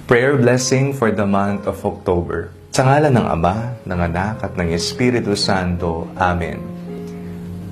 Prayer blessing for the month of October. Sa ngalan ng Ama, ng Anak, at ng Espiritu Santo. Amen.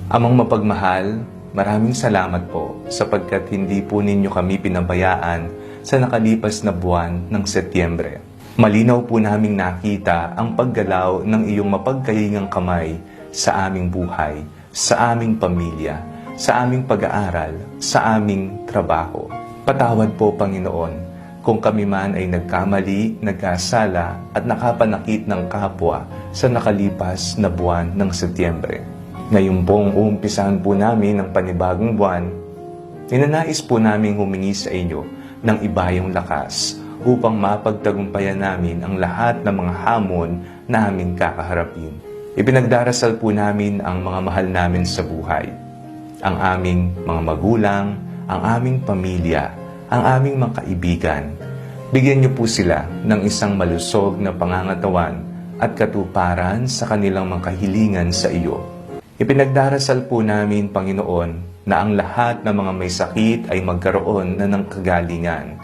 Amang mapagmahal, maraming salamat po sapagkat hindi po ninyo kami pinabayaan sa nakalipas na buwan ng Setyembre. Malinaw po naming nakita ang paggalaw ng iyong mapagkalingang kamay sa aming buhay, sa aming pamilya, sa aming pag-aaral, sa aming trabaho. Patawad po, Panginoon, kung kami man ay nagkamali, nagkasala at nakapanakit ng kapwa sa nakalipas na buwan ng Setyembre. Ngayon pong uumpisahan po namin ang panibagong buwan, ninanais po namin humingi sa inyo ng ibayong lakas upang mapagtagumpayan namin ang lahat ng mga hamon na aming kakaharapin. Ipinagdarasal po namin ang mga mahal namin sa buhay, ang aming mga magulang, ang aming pamilya, ang aming mga kaibigan. Bigyan niyo po sila ng isang malusog na pangangatawan at katuparan sa kanilang mga kahilingan sa iyo. Ipinagdarasal po namin, Panginoon, na ang lahat ng mga may sakit ay magkaroon na ng kagalingan.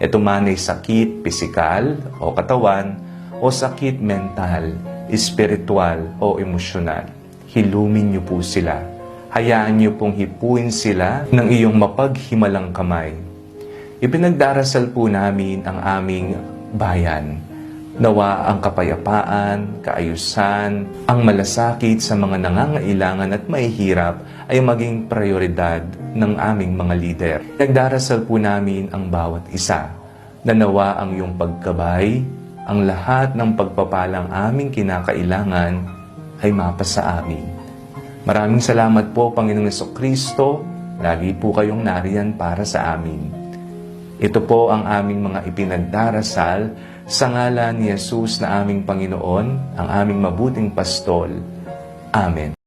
Ito man ay sakit pisikal o katawan o sakit mental, espiritual o emosyonal. Hilumin niyo po sila. Hayaan niyo pong hipuin sila ng iyong mapaghimalang kamay. Ipinagdarasal po namin ang aming bayan. Nawa ang kapayapaan, kaayusan, ang malasakit sa mga nangangailangan at mahihirap ay maging prioridad ng aming mga lider. Ipinagdarasal po namin ang bawat isa na nawa ang iyong pagkabay, ang lahat ng pagpapalang aming kinakailangan ay mapasa amin. Maraming salamat po, Panginoong Jesucristo. Lagi po kayong nariyan para sa amin. Ito po ang aming mga ipinagdarasal sa ngalan ni Jesus na aming Panginoon, ang aming mabuting pastol. Amen.